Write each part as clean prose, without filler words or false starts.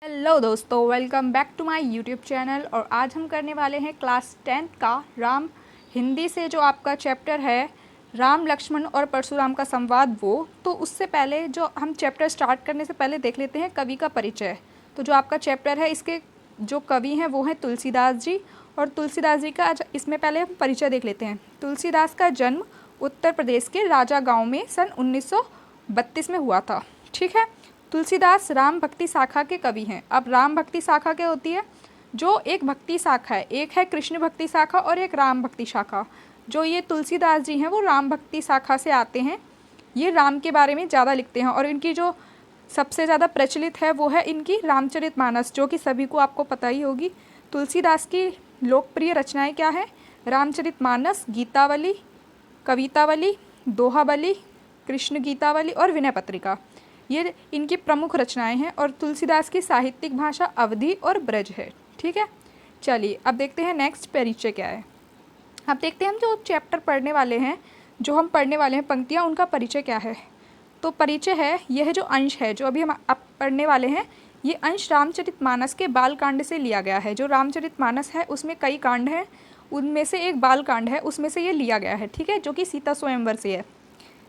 Hello दोस्तों, welcome back to my YouTube channel. और आज हम करने वाले हैं क्लास 10th का राम हिंदी से जो आपका चैप्टर है राम लक्ष्मण और परशुराम का संवाद। वो तो उससे पहले जो हम चैप्टर स्टार्ट करने से पहले देख लेते हैं कवि का परिचय। तो जो आपका चैप्टर है इसके जो कवि हैं वो हैं तुलसीदास जी। और तुलसीदास जी का आज इसमें पहले हम परिचय देख लेते हैं। तुलसीदास का जन्म उत्तर प्रदेश के राजा गाँव में सन 1932 में हुआ था। ठीक है। तुलसीदास राम भक्ति शाखा के कवि हैं। अब राम भक्ति शाखा क्या होती है? जो एक भक्ति शाखा है, एक है कृष्ण भक्ति शाखा और एक राम भक्ति शाखा। जो ये तुलसीदास जी हैं वो राम भक्ति शाखा से आते हैं। ये राम के बारे में ज़्यादा लिखते हैं और इनकी जो सबसे ज़्यादा प्रचलित है वो है इनकी रामचरितमानस, जो कि सभी को आपको पता ही होगी। तुलसीदास की लोकप्रिय रचनाएँ क्या हैं? रामचरितमानस, गीतावली, कवितावली, दोहावली, कृष्ण गीतावली और विनय पत्रिका। ये इनकी प्रमुख रचनाएं हैं। और तुलसीदास की साहित्यिक भाषा अवधी और ब्रज है। ठीक है। चलिए अब देखते हैं नेक्स्ट परिचय क्या है। अब देखते हैं हम जो चैप्टर पढ़ने वाले हैं, जो हम पढ़ने वाले हैं पंक्तियाँ, उनका परिचय क्या है। तो परिचय है, यह जो अंश है जो अभी हम अब पढ़ने वाले हैं, ये अंश रामचरितमानस के बाल कांड से लिया गया है। जो रामचरितमानस है उसमें कई कांड हैं, उनमें से एक बाल कांड है, उसमें से ये लिया गया है। ठीक है। जो कि सीता स्वयंवर से है।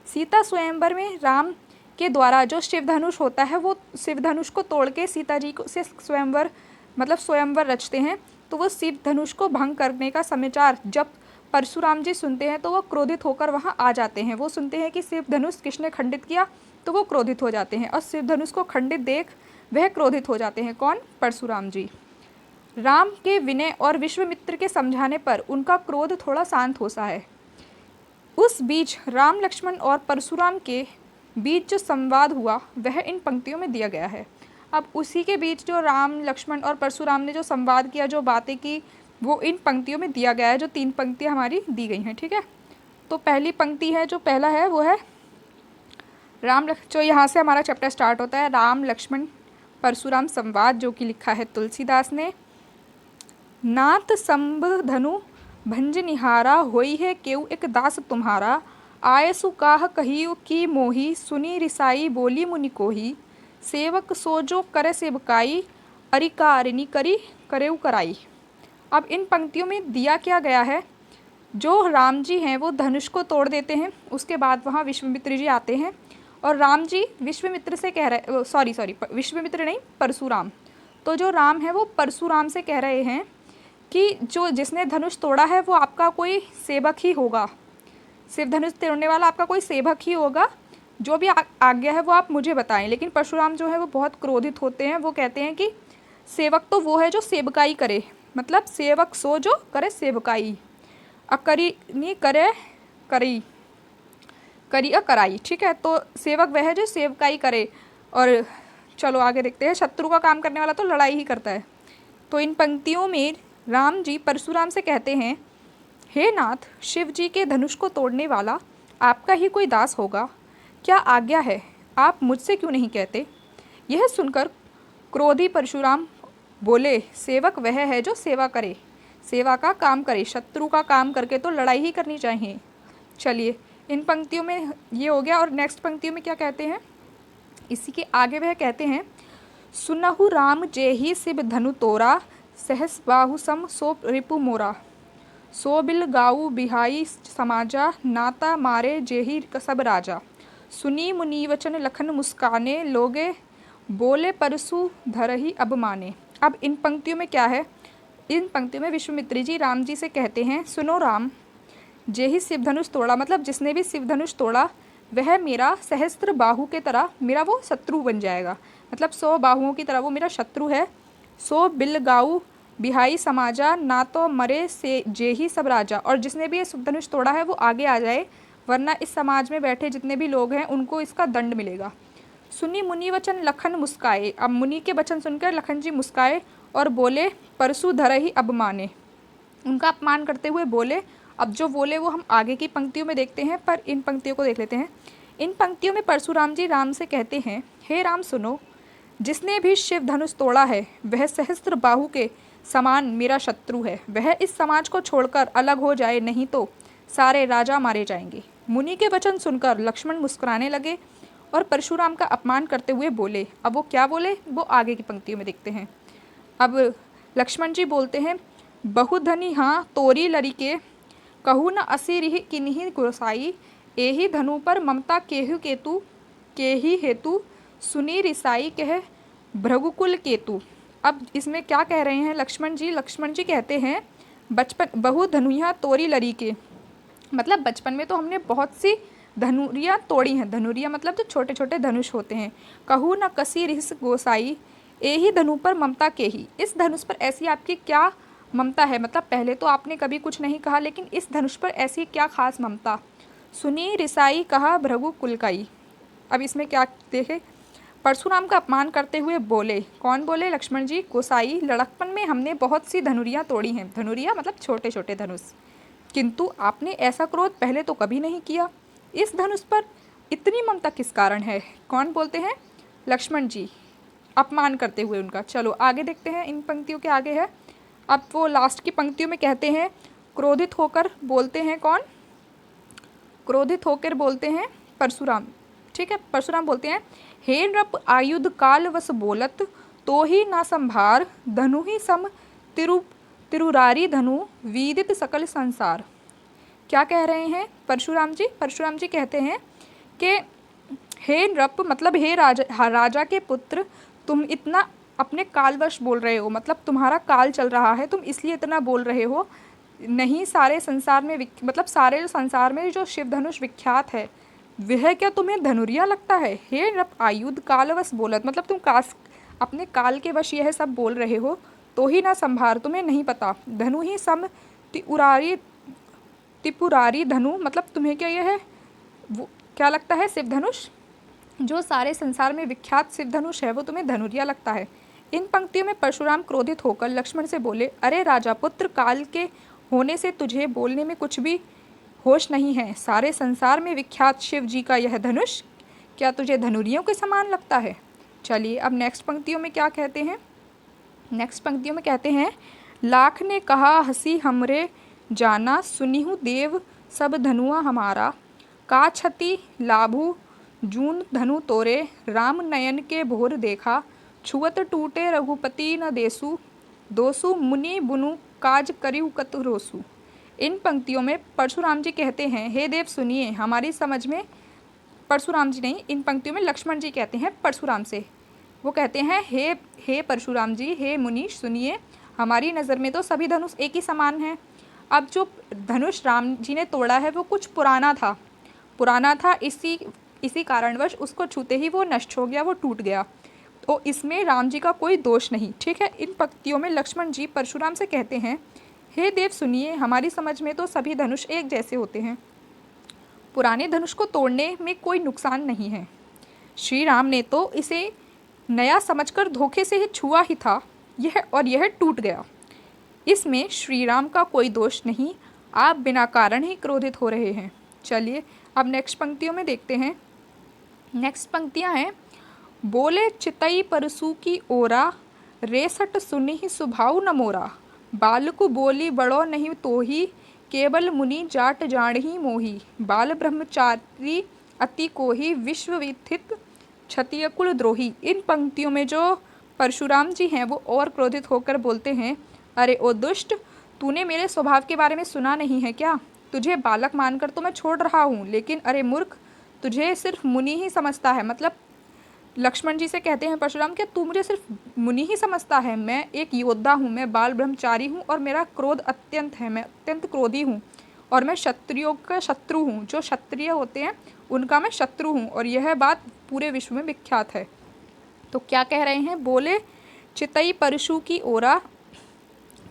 सीता स्वयंवर में राम के द्वारा जो शिव धनुष होता है वो शिव धनुष को तोड़ के सीता जी को से स्वयंवर स्वयंवर रचते हैं। तो वो शिव धनुष को भंग करने का समाचार जब परशुराम जी सुनते हैं तो वो क्रोधित होकर वहाँ आ जाते हैं। वो सुनते हैं कि शिव धनुष किसने खंडित किया, तो वो क्रोधित हो जाते हैं। और शिव धनुष को खंडित देख वह क्रोधित हो जाते हैं। कौन? परशुराम जी। राम के विनय और विश्वामित्र के समझाने पर उनका क्रोध थोड़ा शांत होता है। उस बीच राम लक्ष्मण और परशुराम के बीच जो संवाद हुआ वह इन पंक्तियों में दिया गया है। अब उसी के बीच जो राम लक्ष्मण और परशुराम ने जो संवाद किया, जो बातें की, वो इन पंक्तियों में दिया गया है। जो 3 पंक्तियाँ हमारी दी गई हैं। ठीक है। तो पहली पंक्ति है, जो पहला है वो है जो यहाँ से हमारा चैप्टर स्टार्ट होता है, राम लक्ष्मण परशुराम संवाद, जो कि लिखा है तुलसीदास ने। नाथ संब धनु भंज निहारा, होई है केउ एक दास तुम्हारा। आय सुकाह कहियो की मोही, सुनी रिसाई बोली मुनि कोही। सेवक सोजो करे सेवकाई, अरिकारिणी करी करेउ कराई। अब इन पंक्तियों में दिया क्या गया है, जो राम जी हैं वो धनुष को तोड़ देते हैं। उसके बाद वहाँ विश्वामित्र जी आते हैं और राम जी विश्वामित्र से कह रहे, सॉरी विश्वामित्र नहीं, परशुराम। तो जो राम है वो परशुराम से कह रहे हैं कि जो जिसने धनुष तोड़ा है वो आपका कोई सेवक ही होगा, शिव धनुष तोड़ने वाला आपका कोई सेवक ही होगा। जो भी आज्ञा है वो आप मुझे बताएं। लेकिन परशुराम जो है वो बहुत क्रोधित होते हैं। वो कहते हैं कि सेवक तो वो है जो सेवकाई करे, मतलब सेवक सो जो करे सेवकाई, अकरी नहीं करे करी करी अकराई। ठीक है। तो सेवक वह है जो सेवकाई करे। और चलो आगे देखते हैं। शत्रु का काम करने वाला तो लड़ाई ही करता है। तो इन पंक्तियों में राम जी परशुराम से कहते हैं, हे नाथ, शिव जी के धनुष को तोड़ने वाला आपका ही कोई दास होगा। क्या आज्ञा है, आप मुझसे क्यों नहीं कहते? यह सुनकर क्रोधी परशुराम बोले, सेवक वह है जो सेवा करे, सेवा का काम करे। शत्रु का काम करके तो लड़ाई ही करनी चाहिए। चलिए इन पंक्तियों में ये हो गया। और नेक्स्ट पंक्तियों में क्या कहते हैं, इसी के आगे वह कहते हैं, सुनहु राम जेहि शिव धनु तोरा, सहस बाहु सम सो रिपु मोरा। सो बिल गाऊ बिहाई समाजा, नाता मारे जेही सब राजा। सुनी मुनि वचन लखन मुस्काने, लोगे बोले परसु धरही अब माने। अब इन पंक्तियों में क्या है, इन पंक्तियों में विश्वामित्र जी राम जी से कहते हैं, सुनो राम, जेही शिव धनुष तोड़ा, मतलब जिसने भी शिव धनुष तोड़ा वह मेरा सहस्त्र बाहु के तरह मेरा वो शत्रु बन जाएगा, मतलब 100 बाहुओं की तरह वो मेरा शत्रु है। सो बिल गाऊ बिहाई समाजा, ना तो मरे से जे ही सब राजा। और जिसने भी ये शिव धनुष तोड़ा है वो आगे आ जाए, वरना इस समाज में बैठे जितने भी लोग हैं उनको इसका दंड मिलेगा। सुनी मुनि वचन लखन मुस्काए। अब मुनि के वचन सुनकर लखन जी मुस्काए और बोले, परसु धर ही अब माने। उनका अपमान करते हुए बोले। अब जो बोले वो हम आगे की पंक्तियों में देखते हैं, पर इन पंक्तियों को देख लेते हैं। इन पंक्तियों में परशुराम जी राम से कहते हैं, हे राम सुनो, जिसने भी शिव धनुष तोड़ा है वह सहस्त्र बाहु के समान मेरा शत्रु है। वह इस समाज को छोड़कर अलग हो जाए, नहीं तो सारे राजा मारे जाएंगे। मुनि के वचन सुनकर लक्ष्मण मुस्कुराने लगे और परशुराम का अपमान करते हुए बोले। अब वो क्या बोले वो आगे की पंक्तियों में देखते हैं। अब लक्ष्मण जी बोलते हैं, बहुधनी हाँ तोरी लरिके, कहू न असिरिहि किन्हीं गोसाई, एहि धनु पर ममता केहु केतु, केहि हेतु सुनी रिसाई कह भृगुकुल केतु। अब इसमें क्या कह रहे हैं लक्ष्मण जी? लक्ष्मण जी कहते हैं बचपन बहुधनुया तोरी लरिके, मतलब बचपन में तो हमने बहुत सी धनुरियाँ तोड़ी हैं। धनुरिया मतलब जो छोटे छोटे धनुष होते हैं। कहू न कसी रिस गोसाई, एही धनु पर ममता के ही, इस धनुष पर ऐसी आपकी क्या ममता है? मतलब पहले तो आपने कभी कुछ नहीं कहा, लेकिन इस धनुष पर ऐसी क्या खास ममता? सुनी रिसाई कहा भृगु कुलकाई। अब इसमें क्या देखे, परशुराम का अपमान करते हुए बोले। कौन बोले? लक्ष्मण जी। गोसाई, लड़कपन में हमने बहुत सी धनुरियाँ तोड़ी हैं। धनुरिया मतलब छोटे छोटे धनुष, किंतु आपने ऐसा क्रोध पहले तो कभी नहीं किया। इस धनुष पर इतनी ममता किस कारण है? कौन बोलते हैं? लक्ष्मण जी, अपमान करते हुए उनका। चलो आगे देखते हैं, इन पंक्तियों के आगे है। अब वो लास्ट की पंक्तियों में कहते हैं, क्रोधित होकर बोलते हैं। कौन? क्रोधित होकर बोलते हैं परशुराम। ठीक है, परशुराम बोलते हैं, हे नृप आयुध काल वस बोलत, तो ही ना संभार, धनु ही सम तिरुरारी धनु, विदित सकल संसार। क्या कह रहे हैं परशुराम जी? परशुराम जी कहते हैं कि हे नृप मतलब हे राजा के पुत्र, तुम इतना अपने कालवश बोल रहे हो, मतलब तुम्हारा काल चल रहा है, तुम इसलिए इतना बोल रहे हो। नहीं सारे संसार में मतलब सारे जो संसार में जो शिव धनुष विख्यात है, वह क्या तुम्हें धनुरिया लगता है? हे नृप आयुध कालवश बोलत, मतलब तुम अपने काल के वश यह सब बोल रहे हो। तो ही ना संभार, तुम्हें नहीं पता। धनु ही सम त्रिपुरारी धनु, मतलब तुम्हें क्या यह है वो क्या लगता है? शिव धनुष, जो सारे संसार में विख्यात शिव धनुष है, वो तुम्हें धनुरिया लगता है। इन पंक्तियों में परशुराम क्रोधित होकर लक्ष्मण से बोले, अरे राजा पुत्र, काल के होने से तुझे बोलने में कुछ भी होश नहीं है। सारे संसार में विख्यात शिव जी का यह धनुष क्या तुझे धनुरियों के समान लगता है? चलिए अब नेक्स्ट पंक्तियों में क्या कहते हैं। नेक्स्ट पंक्तियों में कहते हैं, लाख ने कहा हंसी हमरे जाना, सुनिहु देव सब धनुआ हमारा, का क्षति लाभु जून धनु तोरे, राम नयन के भोर देखा, छुअत टूटे रघुपति न देसु, दोसु मुनि बुनु काज करिउ कत रोसु। इन पंक्तियों में परशुराम जी कहते हैं, हे देव सुनिए, हमारी समझ में, परशुराम जी नहीं, इन पंक्तियों में लक्ष्मण जी कहते हैं परशुराम से, वो कहते हैं, हे परशुराम जी, हे मुनीश सुनिए, हमारी नज़र में तो सभी धनुष एक ही समान हैं। अब जो धनुष राम जी ने तोड़ा है वो कुछ पुराना था, इसी कारणवश उसको छूते ही वो नष्ट हो गया, वो टूट गया। तो इसमें राम जी का कोई दोष नहीं। ठीक है, इन पंक्तियों में लक्ष्मण जी परशुराम से कहते हैं, हे देव सुनिए, हमारी समझ में तो सभी धनुष एक जैसे होते हैं। पुराने धनुष को तोड़ने में कोई नुकसान नहीं है। श्री राम ने तो इसे नया समझकर धोखे से ही छुआ ही था, यह टूट गया। इसमें श्री राम का कोई दोष नहीं, आप बिना कारण ही क्रोधित हो रहे हैं। चलिए अब नेक्स्ट पंक्तियों में देखते हैं। नेक्स्ट पंक्तियां हैं, बोले चितई परसु की ओरा, रेसट सुनी सुभाव न मोरा, बालकु बोली बड़ो नहीं तोही, केवल मुनि जाट जाणहि मोही, बाल ब्रह्मचारी अति कोही, विश्व विथित क्षत्रिय कुल द्रोही। इन पंक्तियों में जो परशुराम जी हैं वो और क्रोधित होकर बोलते हैं, अरे ओ दुष्ट, तूने मेरे स्वभाव के बारे में सुना नहीं है क्या? तुझे बालक मानकर तो मैं छोड़ रहा हूँ, लेकिन अरे मूर्ख, तुझे सिर्फ मुनि ही समझता है। मतलब लक्ष्मण जी से कहते हैं परशुराम, क्या तू मुझे सिर्फ मुनि ही समझता है? मैं एक योद्धा हूँ, मैं बाल ब्रह्मचारी हूँ और मेरा क्रोध अत्यंत है, मैं अत्यंत क्रोधी हूँ और मैं क्षत्रियों का शत्रु हूँ। जो क्षत्रिय होते हैं उनका मैं शत्रु हूँ और यह बात पूरे विश्व में विख्यात है। तो क्या कह रहे हैं? बोले चितई परशु की ओरा,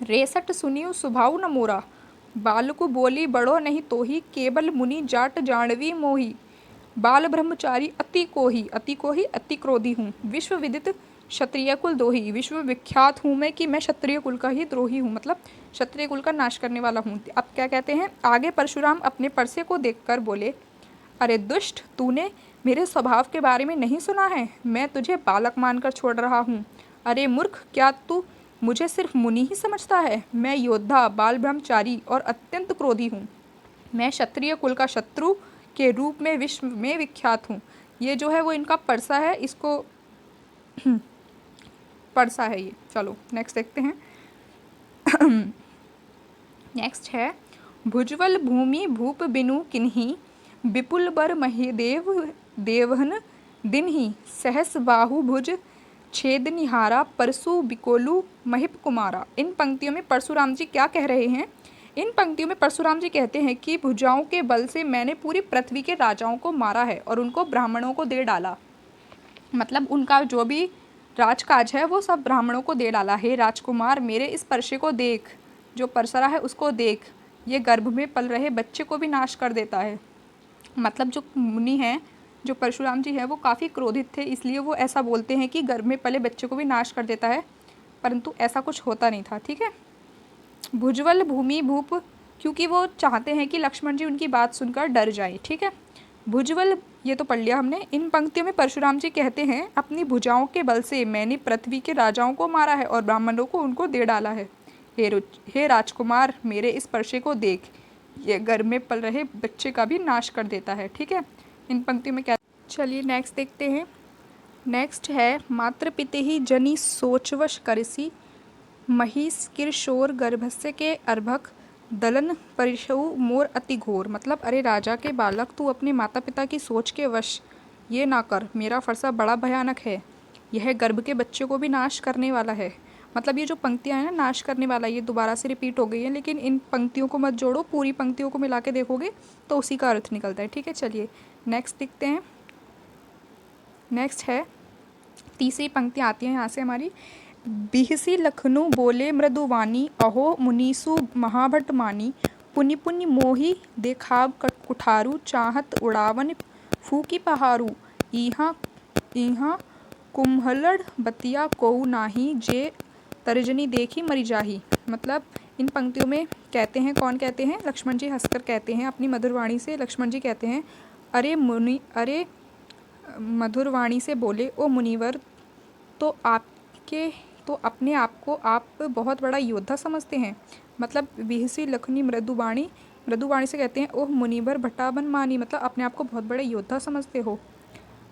रेसट सुनियो सुभाव न मोरा, बालकु बोली बड़ो नहीं तोही, केवल मुनि जाट जाणवी मोही, बाल ब्रह्मचारी अति कोही अति क्रोधी हूँ, विश्व विदित क्षत्रिय कुल द्रोही, विश्व विख्यात हूँ मैं कि मैं क्षत्रिय कुल का ही द्रोही हूँ, मतलब क्षत्रिय कुल का नाश करने वाला हूँ। अब क्या कहते हैं आगे? परशुराम अपने परसे को देखकर बोले, अरे दुष्ट, तूने मेरे स्वभाव के बारे में नहीं सुना है? मैं तुझे बालक मानकर छोड़ रहा हूँ। अरे मूर्ख, क्या तू मुझे सिर्फ मुनि ही समझता है? मैं योद्धा, बाल ब्रह्मचारी और अत्यंत क्रोधी हूँ। मैं क्षत्रिय कुल का शत्रु के रूप में विश्व में विख्यात हूँ। ये जो है वो इनका परसा है, इसको परसा है ये। चलो नेक्स्ट देखते हैं। नेक्स्ट है भुजबल भूमि भूप बिनु किन्ही, विपुल बर महिदेव देवहन दिनहि, सहस बाहु भुज छेद निहारा, परसु बिकोलू महिप कुमारा। इन पंक्तियों में परशुराम जी क्या कह रहे हैं? इन पंक्तियों में परशुराम जी कहते हैं कि भुजाओं के बल से मैंने पूरी पृथ्वी के राजाओं को मारा है और उनको ब्राह्मणों को दे डाला। मतलब उनका जो भी राजकाज है वो सब ब्राह्मणों को दे डाला। हे राजकुमार, मेरे इस परसे को देख, जो परसरा है उसको देख, ये गर्भ में पल रहे बच्चे को भी नाश कर देता है। मतलब जो मुनि हैं, जो परशुराम जी हैं, वो काफ़ी क्रोधित थे, इसलिए वो ऐसा बोलते हैं कि गर्भ में पले बच्चे को भी नाश कर देता है, परंतु ऐसा कुछ होता नहीं था। ठीक है। भुजबल भूमि भूप, क्योंकि वो चाहते हैं कि लक्ष्मण जी उनकी बात सुनकर डर जाए। ठीक है। भुजबल, ये तो पढ़ लिया हमने। इन पंक्तियों में परशुराम जी कहते हैं अपनी भुजाओं के बल से मैंने पृथ्वी के राजाओं को मारा है और ब्राह्मणों को उनको दे डाला है। हे राजकुमार, मेरे इस परसे को देख, ये गर्भ में पल रहे बच्चे का भी नाश कर देता है। ठीक है। इन पंक्तियों में क्या, चलिए नेक्स्ट देखते हैं। नेक्स्ट है मात्र पिते ही जनी सोचवश करसी, महिष किरशोर गर्भस्य के अर्भक, दलन परिशु मोर अति घोर। मतलब अरे राजा के बालक, तू अपने माता पिता की सोच के वश ये ना कर, मेरा फरसा बड़ा भयानक है, यह गर्भ के बच्चे को भी नाश करने वाला है। मतलब ये जो पंक्तियाँ हैं ना, नाश करने वाला, ये दोबारा से रिपीट हो गई है, लेकिन इन पंक्तियों को मत जोड़ो, पूरी पंक्तियों को मिला के देखोगे तो उसी का अर्थ निकलता है। ठीक है। चलिए नेक्स्ट देखते हैं। नेक्स्ट है, तीसरी पंक्ति आती है यहाँ से हमारी। बिहसी लखनऊ बोले मृदुवानी, अहो मुनीसु महाभट मानी, पुनि पुनि मोही देखाव कुठारू, चाहत उड़ावन फूकी पहारू, इहाँ इहाँ कुम्हलड़ बतिया कोऊ नाही, जे तर्जनी देखी मरी जाही। मतलब इन पंक्तियों में कहते हैं, कौन कहते हैं? लक्ष्मण जी हंसकर कहते हैं अपनी मधुर वाणी से। लक्ष्मण जी कहते हैं, अरे मधुर वाणी से बोले, ओ मुनिवर, तो अपने आप को आप बहुत बड़ा योद्धा समझते हैं। मतलब बिहसी लखनी मृदुवाणी से कहते हैं, ओह मुनिवर भट्टाबन मानी, मतलब अपने आप को बहुत बड़े योद्धा समझते हो।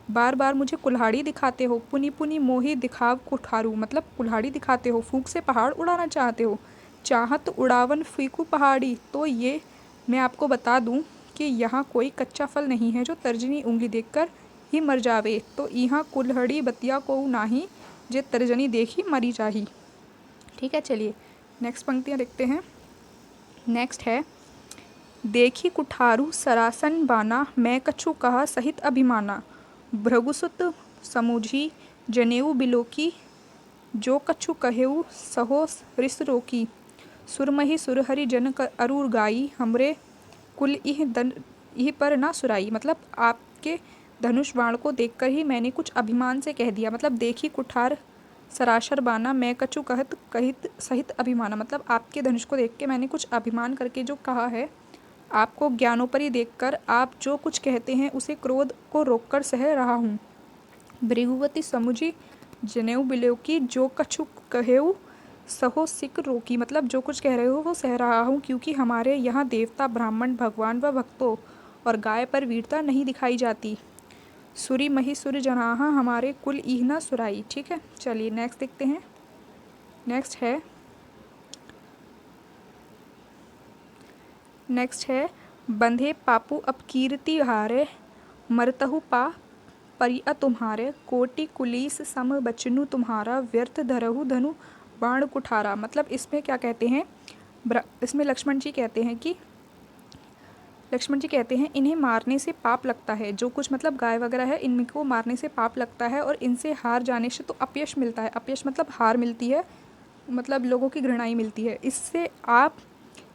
बार बार मुझे कुल्हाड़ी दिखाते हो। पुनि पुनि मोही दिखाव कुठारू, मतलब कुल्हाड़ी दिखाते हो, फूंक से पहाड़ उड़ाना चाहते हो। चाहत उड़ावन फीकू पहाड़ी, तो ये मैं आपको बता दूं कि यहाँ कोई कच्चा फल नहीं है जो तर्जनी उंगली देखकर ही मर जावे। तो यहाँ कुल्हड़ी बतिया को नाही, जे तर्जनी देखी मरी जाही। ठीक है। चलिए नेक्स्ट पंक्तियाँ देखते हैं। नेक्स्ट है, देखी कुठारू सरासन बाना, मैं कछु कहा सहित अभिमाना, भृगुसुत समुझी जनेऊ बिलोकी, जो कछु कहेऊ सहो रिस रोकी, सुरमही सुरहरि जन अरूर गाई, हमरे कुल इह पर ना सुराई। मतलब आपके धनुष बाण को देखकर ही मैंने कुछ अभिमान से कह दिया। मतलब देखी कुठार सरासर बाना, मैं कछु कहित सहित अभिमाना, मतलब आपके धनुष को देख के मैंने कुछ अभिमान करके जो कहा है। आपको ज्ञानोपरी देखकर आप जो कुछ कहते हैं उसे क्रोध को रोककर सह रहा हूँ। भृगुवती समुझी जनेऊ बिलोकी, जो कछु कहेऊ सहो सिक रोकी, मतलब जो कुछ कह रहे हो वो सह रहा हूँ, क्योंकि हमारे यहाँ देवता, ब्राह्मण, भगवान व भक्तों और गाय पर वीरता नहीं दिखाई जाती। सुरी मही सुर जनाहा, हमारे कुल इहना सुराई। ठीक है। चलिए नेक्स्ट देखते हैं। नेक्स्ट है बंधे पापू अब कीर्ति हारे, मरतहु पा परिया तुम्हारे, कोटि कुलीस सम बचनु तुम्हारा, व्यर्थ धरहु धनु बाण कुठारा। मतलब इसमें क्या कहते हैं? इसमें लक्ष्मण जी कहते हैं इन्हें मारने से पाप लगता है। जो कुछ मतलब गाय वगैरह है, इनको मारने से पाप लगता है और इनसे हार जाने से तो अपयश मिलता है। अपयश मतलब हार मिलती है, मतलब लोगों की घृणाई मिलती है।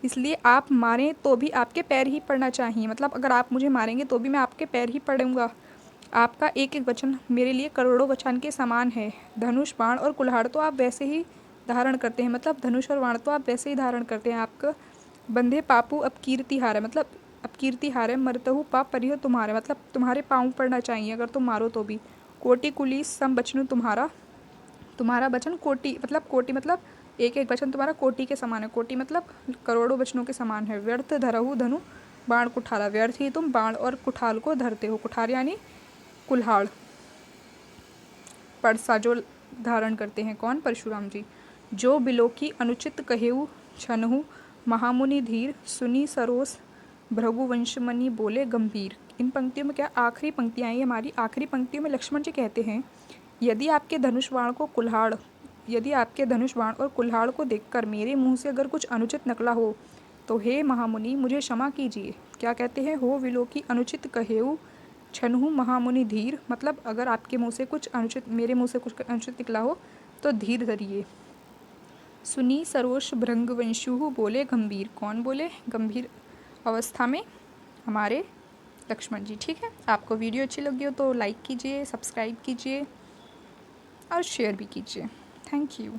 इसलिए आप मारें तो भी आपके पैर ही पड़ना चाहिए। मतलब अगर आप मुझे मारेंगे तो भी मैं आपके पैर ही पड़ूंगा। आपका एक एक वचन मेरे लिए करोड़ों वचन के समान है। धनुष बाण और कुल्हाड़ तो आप वैसे ही धारण करते हैं, मतलब धनुष और बाण तो आप वैसे ही धारण करते हैं। आपका बंधे पापू अब कीर्ति हार है, मतलब अब कीर्ति हार है। मरतहु पाप परिहो तुम्हारे, मतलब तुम्हारे पाँव पड़ना चाहिए अगर तुम मारो तो भी। कोटि कुली सम बचनु तुम्हारा वचन कोटि, मतलब एक एक वचन तुम्हारा कोटि के समान है। कोटि मतलब करोड़ों वचनों के समान है। व्यर्थ धरहु धनु बाण कुठारा, व्यर्थ ही तुम बाण और कुठाल को धरते हो। कुठार यानी कुल्हाड़, परसा जो धारण करते हैं, कौन? परशुराम जी। जो बिलोकी अनुचित कहेऊ छनहु महामुनि धीर, सुनी सरोस भृगुवंशमणि बोले गंभीर। इन पंक्तियों में क्या आखिरी पंक्तियाँ आई हमारी, आखिरी पंक्तियों में लक्ष्मण जी कहते हैं यदि आपके धनुष बाण और कुल्हाड़ को देखकर मेरे मुंह से अगर कुछ अनुचित निकला हो तो हे महामुनि मुझे क्षमा कीजिए। क्या कहते हैं? हो विलोकी अनुचित कहेऊ छनहु महामुनि धीर, मतलब अगर आपके मुंह से कुछ अनुचित, मेरे मुंह से कुछ अनुचित निकला हो तो धीर धरिए। सुनी सरोष भृंगवंशु बोले गंभीर, कौन बोले? गंभीर अवस्था में हमारे लक्ष्मण जी। ठीक है, आपको वीडियो अच्छी लगी हो तो लाइक कीजिए, सब्सक्राइब कीजिए और शेयर भी कीजिए। Thank you.